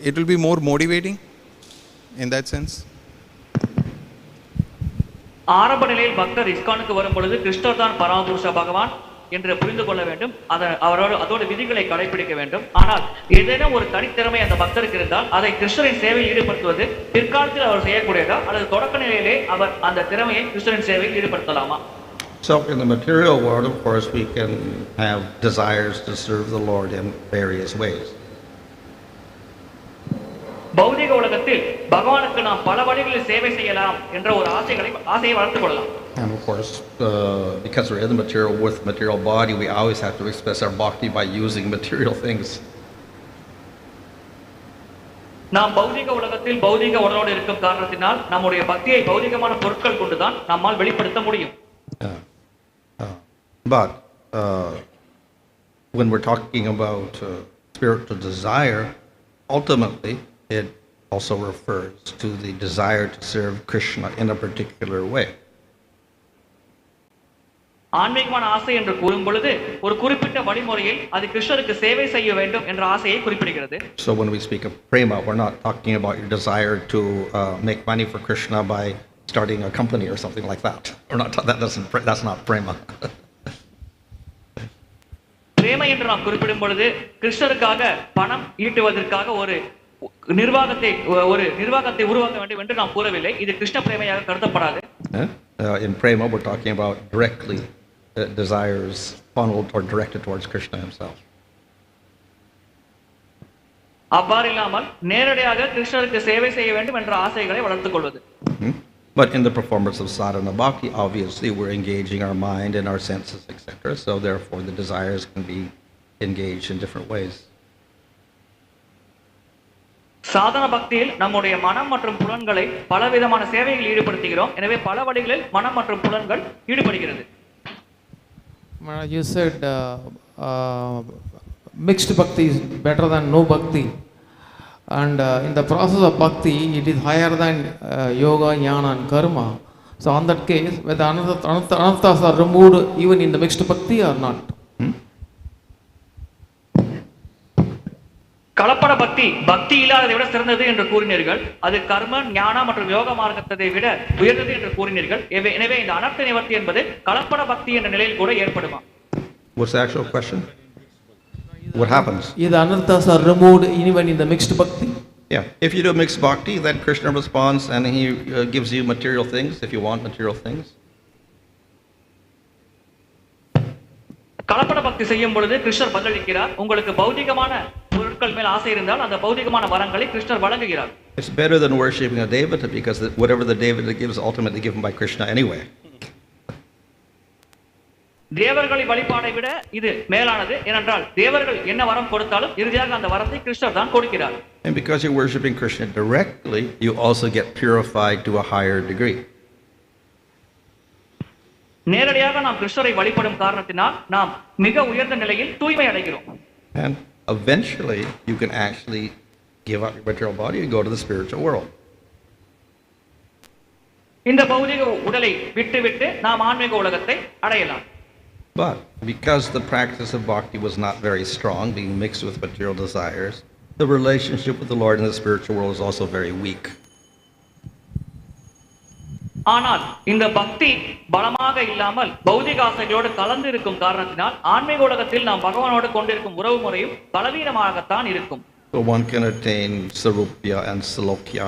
D: it will be more motivating in that sense.
B: ஆரம்ப நிலையில் பக்தர் இஸ்கானுக்கு வரும் பொழுது கிருஷ்ணர் தான் பரமபுருஷ பகவான் என்று புரிந்து கொள்ள வேண்டும். அதோட விதிகளை கடைபிடிக்க வேண்டும். ஆனால் ஏதேனும் ஒரு தனித்திறமை அந்த பக்தருக்கு இருந்தால் அதை கிருஷ்ணரின் சேவையில் ஈடுபடுத்துவது பிற்காலத்தில் அவர் செய்யக்கூடியதா அல்லது தொடக்க நிலையிலே அவர் அந்த திறமையை கிருஷ்ணரின் சேவையில் ஈடுபடுத்தலாமா?
A: So in the material world, of course, we can have desires to serve the Lord in various ways.
B: பௌதிக உலகத்தில் பகவானுக்கு நாம் பல வழிகளில் சேவை செய்யலாம் என்ற ஒரு ஆசையை வளர்த்துக் கொள்ளலாம்.
A: And of course, because we're in the material with material body, we always have to express our bhakti by using material things.
B: நாம் பௌதிக உலகத்தில் பௌதிக உடலோடு இருக்கும் காரணத்தினால் நம்முடைய பக்தியை பௌதிகமான பொருட்கள் கொண்டுதான் நம்மால் வெளிப்படுத்த முடியும்.
A: But when we're talking about spiritual desire, ultimately it also refers to the desire to serve Krishna in a particular way.
B: ஆன்மீகமான ஆசை என்று கூறும் பொழுது ஒரு குறிப்பிட்ட வழிமுறையில் அது கிருஷ்ணருக்கு சேவை செய்ய வேண்டும் என்ற ஆசையை குறிப்பிடுகிறது.
A: So when we speak of prema, we're not talking about your desire to make money for Krishna by starting a company or something like that. We're not that's not prema.
B: பிரேமை என்று நாம் குறிப்பிடும் பொழுது கிருஷ்ணருக்காக பணம் ஈட்டுவதற்காக ஒரு நிர்வாகத்தை உருவாக்க வேண்டும் என்று நாம் கூறவில்லை. இது Krishna பிரேமையாக கருதப்படாது.
A: In prema, we're talking about directly desires funneled or directed towards Krishna himself.
B: அவ்வாறு இல்லாமல் நேரடியாக கிருஷ்ணருக்கு சேவை செய்ய வேண்டும் என்ற ஆசைகளை வளர்த்துக் கொள்வது.
A: But in the performance of sadhana bhakti, obviously we're engaging our mind and our senses, etc. So therefore the desires can be engaged in different ways.
B: சாதன பக்தியில் நம்முடைய மனம் மற்றும் புலன்களை பலவிதமான சேவைகளில் ஈடுபடுத்துகிறோம். எனவே பல வழிகளில் மனம் மற்றும் புலன்கள் ஈடுபடுகிறது.
E: You said mixed bhakti is better than no bhakti, and in the process of bhakti it is higher than yoga, jnana and karma. So on that case, whether anarthas are removed even in the mixed bhakti or not?
B: கலப்பட பக்தி இல்லாததை விட சிறந்தது என்று கூறினீர்கள். அது கர்ம, ஞான மற்றும் யோக மார்க்கத்தை விட உயர்ந்தது என்று கூறினீர்கள். எனவே இந்த அனர்த்த நிவர்த்தி என்பது கலப்பட பக்தி என்ற நிலையில் கூட ஏற்படுமா?
A: What's the actual question? What happens?
E: If the anarthas are removed even in the mixed bhakti?
A: Yeah, if you do mixed bhakti, then Krishna responds and he gives you material things if you want material things.
B: கலப்பட பக்தி செய்யும் பொழுது கிருஷ்ணர் பதிலளிக்கிறார். உங்களுக்கு பௌதிகமான பொருட்கள் மேல் ஆசை இருந்தால் அந்த பௌதிகமான வரங்களை கிருஷ்ணர் வழங்குகிறார்.
A: It's better than worshiping a devata because whatever the devata gives ultimately given by Krishna anyway.
B: தேவர்களை வழிபாடை விட இது மேலானது. ஏனென்றால் தேவர்கள் என்ன வரம் கொடுத்தாலும் இறுதியாக அந்த வரத்தை கிருஷ்ணர் தான் கொடுக்கிறார்.
A: And because you're worshiping Krishna directly, you also get purified to a higher degree.
B: நேரடியாக நாம் கிருஷ்ணரை வழிபடும் காரணத்தினால் நாம் மிக உயர்ந்த நிலையில் தூய்மை அடைகிறோம்.
A: And eventually you can actually give up your material body and go to the spiritual world.
B: இந்த பௌதிக உடலை விட்டு நாம் ஆன்மீக உலகத்தை அடையலாம்.
A: But because the practice of bhakti was not very strong, being mixed with material desires, the relationship with the Lord in the spiritual world is also very weak.
B: ஆனால் இந்த பக்தி பலமாக இல்லாமல் பௌதிக ஆசைகளோடு கலந்து இருக்கும் காரணத்தினால் ஆன்மீக உலகத்தில் நாம் பகவானோடு கொண்டிருக்கும் உறவு முறையும் பலவீனமாகத்தான் இருக்கும்.
A: So one can attain sarupya and salokya.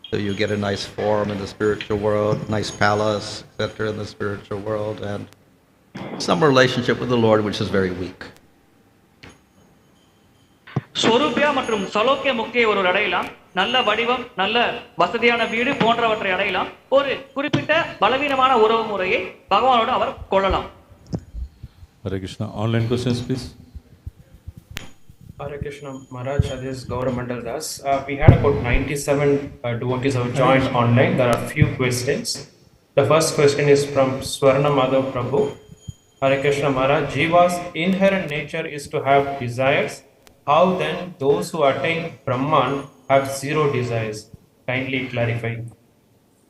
A: So you get a nice form in the spiritual world, nice palace, etc. in the spiritual world, and some relationship with the Lord which is very weak.
B: ஸ்வரூபியா மற்றும் சலோக்கிய முக்கிய ஒரு அடையலாம். நல்ல வடிவம், நல்ல வசதியான வீடு போன்றவற்றை அடையலாம். ஒரு குறிப்பிட்ட பலவீனமான உறவு முறையை பகவானோடு அவர் கொள்ளலாம்.
F: Hare Krishna. Online questions, please.
G: Hare Krishna Maharaj, this is Gauramandal Das. We had about 97 devotees have joined online. There are few questions. The first question is from Swarna Madhav Prabhu. Hare Krishna Maharaj, Jiva's inherent nature is to have desires. How then those who attain pumān have zero desires? Kindly clarify.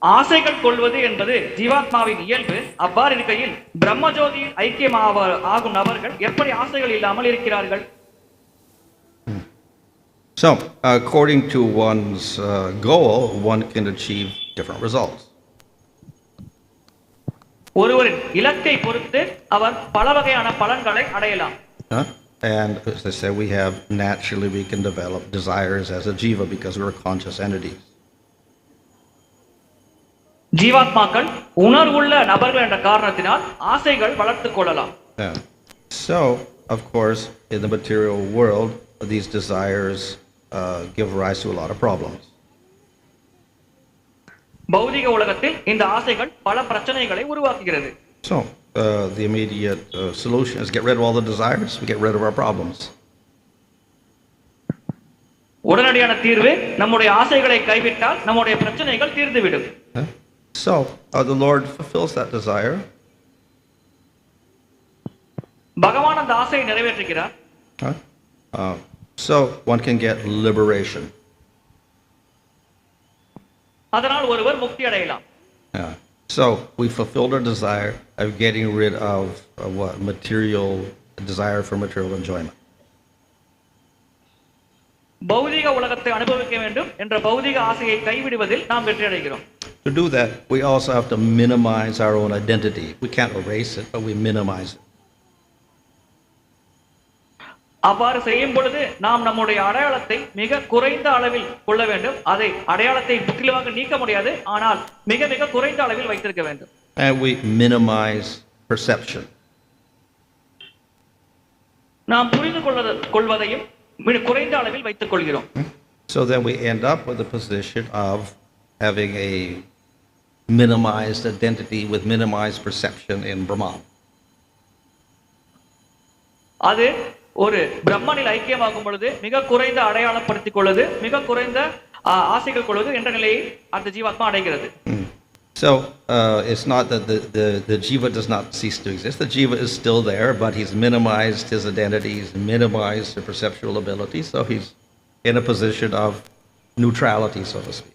B: ஆசைகள் கொள்வது என்பது ஜீவாத்மாவின் இயல்பு. அவ்வாறு இருக்கையில் பிரம்மஜோதியில் ஐக்கியமாகும் நபர்கள் எப்படி ஆசைகள் இல்லாமல் இருக்கிறார்கள்?
A: So, according to one's goal, one can achieve different results.
B: ஒருவரின் இலக்கை பொறுத்து அவர் பல வகையான பலன்களை அடையலாம்.
A: And as I said, naturally we can develop desires as a jiva because we're conscious entities.
B: ஜீவாத்மாக்கள் உணர்வுள்ள நபர்கள் என்ற காரணத்தினால் ஆசைகள் வளர்த்துக் கொள்ளலாம்.
A: So, of course, in the material world, these desires give rise to a lot of problems.
B: பௌதிக உலகத்தில் இந்த ஆசைகள் பல பிரச்சனைகளை உருவாக்குகிறது.
A: So, the immediate solution is get rid of all the desires, we get rid of our problems.
B: உடனடியான தீர்வு நம்முடைய ஆசைகளை கைவிட்டால் நம்முடைய பிரச்சனைகள் தீர்ந்துவிடும்.
A: So, the Lord fulfills that desire.
B: பகவான் அந்த ஆசையை நிறைவேற்றுகிறார்.
A: So, one can get liberation.
B: அதனால் ஒருவர் முக்தி அடையலாம்.
A: So, we fulfilled our desire of getting rid of material desire for material enjoyment.
B: பௌதிக உலகத்தை அனுபவிக்க வேண்டும் என்ற பௌதிக ஆசையை கைவிடுவதில் நாம் வெற்றி அடைகிறோம்.
A: To do that, we also have to minimize our own identity. We can't erase it, but we minimize it.
B: அவ்வாறு செய்யும் பொழுது நாம் நம்முடைய அடையாளத்தை மிக குறைந்த அளவில் கொள்ள வேண்டும். அதை அடையாளத்தை முற்றிலுமாக நீக்க முடியாது, ஆனால் மிக மிக குறைந்த அளவில் வைத்திருக்க வேண்டும்.
A: And we minimize perception.
B: நாம் புரிந்து கொள்வதையும் குறைந்த அளவில் வைத்துக் கொள்கிறோம்.
A: So then we end up with a position of having a minimized identity with minimized perception in Brahman.
B: அது ஒரு பிரம்மனில் ஐக்கியமாகும் பொழுது மிக குறைந்த அடையாளப்படுத்திக் கொள்வது, மிக குறைந்த ஆசைகள் கொள்வது என்ற நிலையை அந்த ஜீவாத்மா அடைகிறது.
A: So it's not that the jiva does not cease to exist. The jiva is still there, but he's minimized his identity, he's minimized his perceptual ability, so he's in a position of neutrality, so to speak.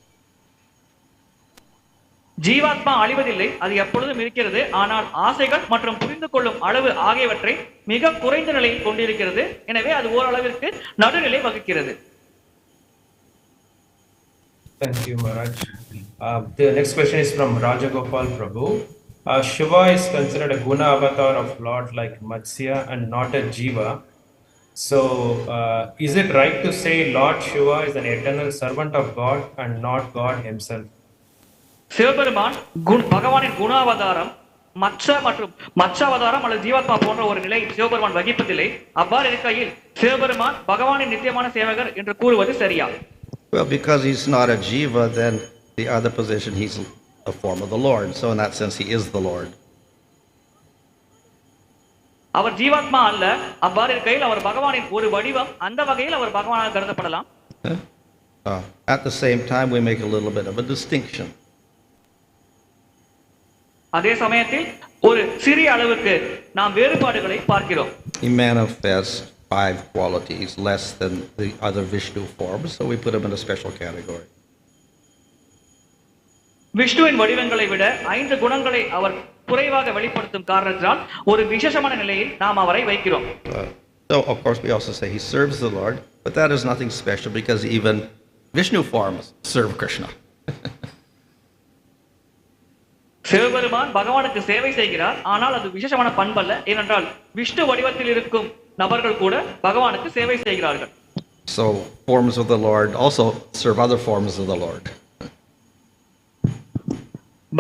B: ஜீவாத்மா அழிவதில்லை, அது எப்பொழுதும் இருக்கிறது. ஆனால் ஆசைகள் மற்றும் புரிந்து கொள்ளும் அளவு ஆகியவற்றை மிக குறைந்த நிலையில் கொண்டிருக்கிறது. எனவே அது ஓரளவிற்கு நடுநிலை வகிக்கிறது.
G: Thank you, Maharaj. The next question is from Rajagopal Prabhu. Shiva is considered a guna avatar of Lord like Matsya and not a jiva. So, is it right to say Lord Shiva is an eternal servant of God and not God himself?
B: Sivaperuman பகவானின் குணாவதாரம் மச்சாவதாரம் அல்லது ஜீவாத்மா போன்ற ஒரு நிலை சிவபெருமான் வகிப்பதில்லை. அவ்வாறு இருக்கையில் சிவபெருமான் பகவானின் நித்தியமான சேவகர் என்று கூறுவது சரியா?
A: Well, because he's not a jiva, then the other position, he's a form of the Lord. So in that sense, he is the Lord.
B: அவர் ஜீவாத்மா அல்ல. அவ்வாறு இருக்கையில் அவர் பகவானின் ஒரு வடிவம். அந்த வகையில் அவர் பகவானாக கருதப்படலாம்.
A: At the same time, we make a little bit of a distinction.
B: அதே சமயத்தில் ஒரு சிறிய அளவுக்கு நாம் வேறுபாடுகளை பார்க்கிறோம்.
A: He manifests 5 qualities less than the other Vishnu forms, so we put him in a special category.
B: விஷ்ணுவின் வடிவங்களை விட 5 குணங்களை அவர் குறைவாக வெளிப்படுத்தும் காரணத்தால் ஒரு விசேஷமான நிலையில் நாம் அவரை வைக்கிறோம்.
A: So of course we also say he serves the Lord, but that is nothing special because even Vishnu forms serve Krishna.
B: Sivaperuman பகவானுக்கு சேவை செய்கிறார், ஆனால் அது விசேஷமான பண்பல்ல. ஏனென்றால் விஷ்ணு வடிவத்தில் இருக்கும் நபர்கள் கூட பகவானுக்கு சேவை செய்கிறார்கள்.
A: So forms of the Lord also serve other forms of the Lord.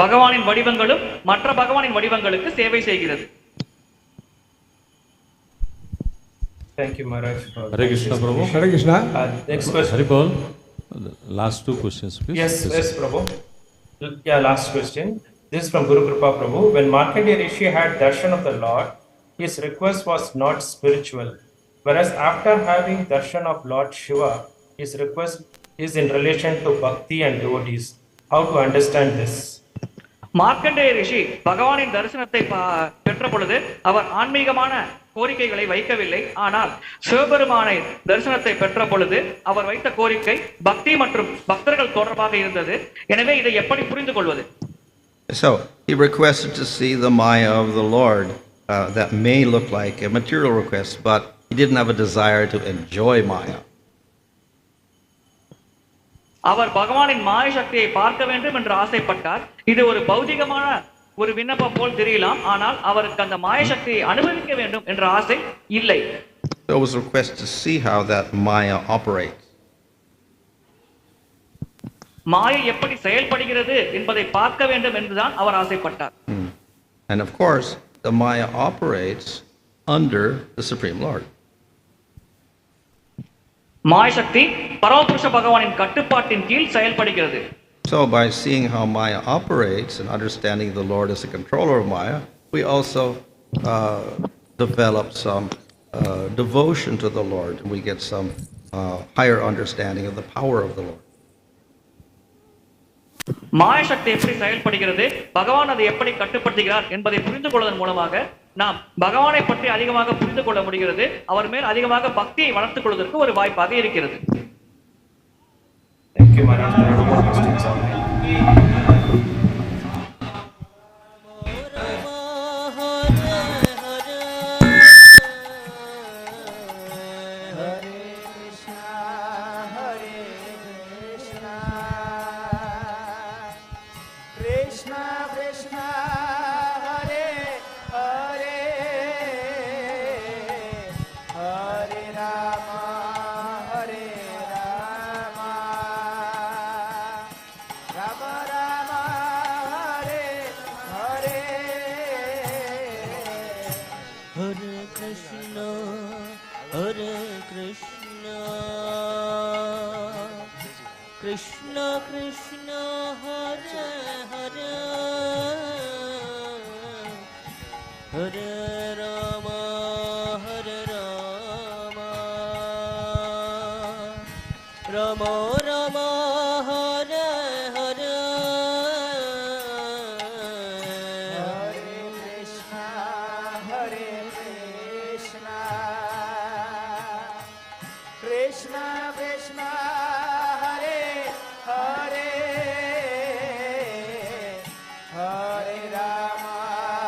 B: பகவானின் வடிவங்களும் மற்ற பகவானின் வடிவங்களுக்கு சேவை செய்கிறது.
G: Thank you, Maharaj.
F: Hare Krishna, Prabhu.
H: Hare Krishna.
G: Next question.
F: Haribol, last 2 questions, please.
G: Yes, Prabhu. Yeah, last question. This is from Guru Kripa Prabhu. When Markandeya Rishi had darshan of the Lord, his request was not spiritual. Whereas after having darshan of Lord Shiva, his request is in relation to bhakti and devotees. How to understand this?
B: Markandeya ரிஷி பகவானின் தரிசனத்தை பெற்ற பெற்ற பொழுது அவர் ஆன்மீகமான கோரிக்கைகளை வைக்கவில்லை. ஆனால் சிவபெருமானை தரிசனத்தை பெற்ற பொழுது அவர் வைத்த கோரிக்கை பக்தி மற்றும் பக்தர்கள் தொடர்பாக இருந்தது. எனவே இதை எப்படி புரிந்து கொள்வது?
A: So he requested to see the Maya of the Lord. That may look like a material request, but he didn't have a desire to enjoy Maya.
B: அவர் பகவானின் மாய சக்தியை பார்க்க வேண்டும் என்று ஆசைப்பட்டார். இது ஒரு பௌதிகமான ஒரு விண்ணப்பம் போல் தெரியலாம், ஆனால் அவருக்கு அந்த மாய சக்தியை அனுபவிக்க வேண்டும் என்ற ஆசை இல்லை.
A: It was a request to see how that Maya operates.
B: மாயை எப்படி செயல்படுகிறது என்பதை பார்க்க வேண்டும் என்றுதான் அவர் ஆசைப்பட்டார்.
A: And of course, the Maya operates under the Supreme Lord.
B: மாய சக்தி பரமபுருஷ பகவானின் கட்டுப்பாட்டின் கீழ் செயல்படுகிறது.
A: So by seeing how Maya operates and understanding the Lord as the controller of Maya, we also develop some devotion to the Lord, and we get some higher understanding of the power of the Lord.
B: மாய சக்தி எப்படி செயல்படுகிறது, பகவான் அதை எப்படி கட்டுப்படுத்துகிறார் என்பதை புரிந்து கொள்வதன் மூலமாக நாம் பகவானை பற்றி அதிகமாக புரிந்து கொள்ள முடிகிறது. அவர் மேல் அதிகமாக பக்தியை வளர்த்துக் கொள்வதற்கு ஒரு வாய்ப்பாக இருக்கிறது.
G: Thank you, Maharaj. There are no more questions online.
H: Krishna Krishna Hare Hare Hare Rama Rama Rama Hare Hare Hare Krishna Krishna Krishna